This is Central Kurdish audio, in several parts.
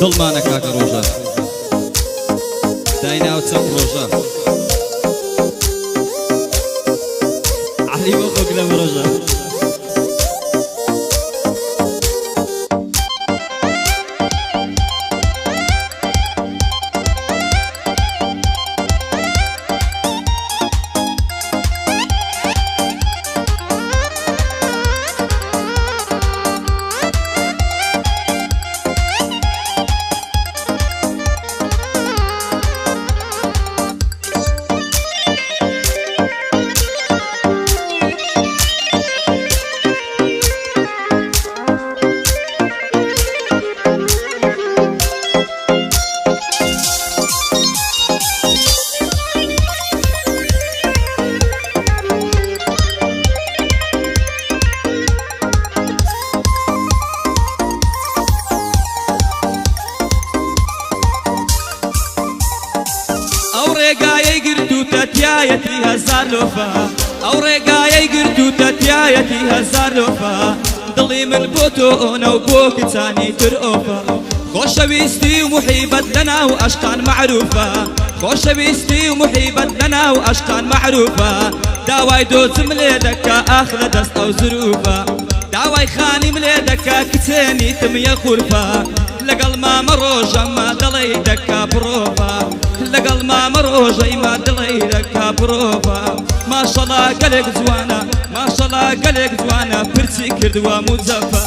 دڵمانە کاکە ڕۆژە دایناو چەند ڕۆژە عەلی بۆ خۆک لەم ڕۆژە ڕێگایەی گرت و تەتیایەتی هەزار لۆفە ئەو ڕێگایەی گرت و تەتیایەتی هەزار لۆفە دڵی من بۆ تۆ ئۆنە و بۆ کچانی تر ئۆفە خۆشەویستی و محیبەت لەناو عەشقان مەعروفە خۆشەویستی و محیبەت لەناو عەشقان مەعروفە داوای دۆزم لێ دەکا ئاخ لە دەست ئەو زروفە داوای خانیم لێ دەکا کچێنیتم یە خوورفە لەگەڵ مامە ڕۆژەمە دڵی دەکا بڕۆفە لەگەڵ مامە ڕۆژەیمە دڵی دەکا بڕۆفە ماشەڵا گەلێک جوانە ماشەڵا گەلێک جوانە پرچی کردووە موزەفە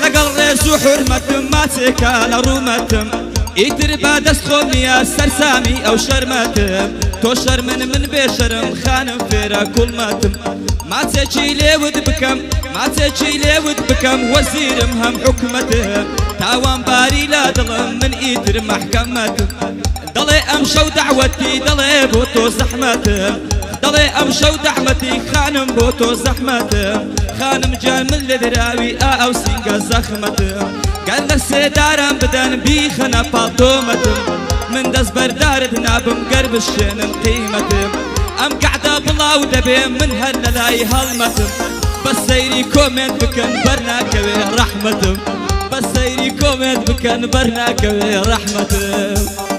لەگەڵ ڕێز و حورمەتم ماچێکە لە ڕوومەتم ئیتر با دەست خۆم نییە سەرسامی ئەو شەرمەتم تۆ شەرمن من بێشەرم خانم فێرە کوڵمەتم ماچێکی لێوت بکەم ماچێکی لێوت بکەم وەزیرم هەم حکومەتم تاوانباری لا دڵم من ئیتر مەحکەمەتم دەڵێ ئەم شەو دەعوەتی دەڵێ بۆ تۆ زەحمەتم دەڵێ ئەم شەو دەحمەتی خانم بۆ تۆ زەحمەتم خانم جان من لە دراوی ئەو سینگە زەخمەتم گەر لە سێدارم بدەن بیخەنە پاڵتۆمەتم من دەست بەردارت نابم گەر بشێنم قیمەتم ئەم کەعدە بڵاو دەبێ من هەر لە لای هەڵمەتم بە سەیری کۆمنت بکەن بەرناکەوێ ڕەحمەتم بە سەیری کۆمنت بکەن بەرناکەوێ ڕەحمەتم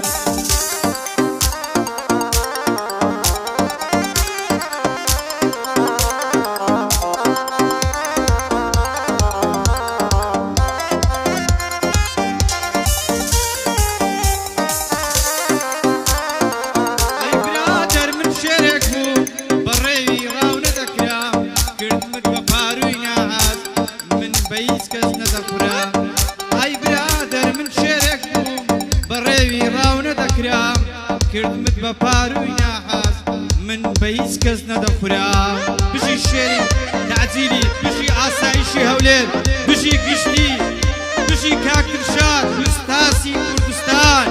کردمت بە پاروی ناحاز من بە هیچ کەس نەدەخورا بژی شێری تعجیلی بژی ئاسایشی هەولێر بژی گشتی بژی کاکرشاد وستاسی کوردستان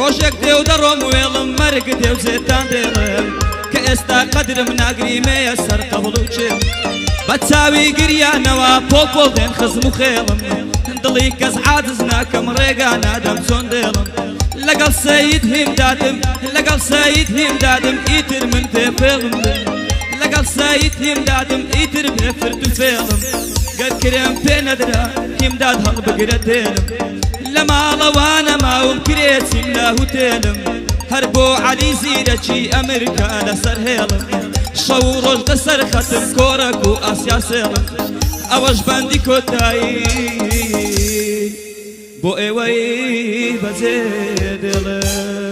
ڕۆژێک دێ و دەڕۆم وێڵم مەرگ دێ و زێتان دێڵم کە ئێستا قەدرم ناگریمەیە سەر قەبڵ و چێم بە چاوی گریانەوە پۆڵ دێن خزم و خێڵم دڵی کەس عاجز ناکەم ڕێگا نادەم چۆن دێڵم لەگەڵ سەید هیمدادم لەگەڵ سەید هیمدادم ئیتر من تێفێڵم لەگەڵ سەید هیمدادم ئیتر بێفرد و فێڵم گەر کرێم پێ نەدرا هیمداد هەڵبگرە دێنم لە لە ماڵەوانە ماوم کرێچیم لە هوتێلم هەر بۆ عەلی زیرەکی ئەمریکا لەسەر هێڵم شەو و ڕۆژ لەسەر خەتم کۆڕەک و ئاسیا سێڵم ئەوەش بەندی کۆتایی بۆ ئێوەی بەجێ دێڵم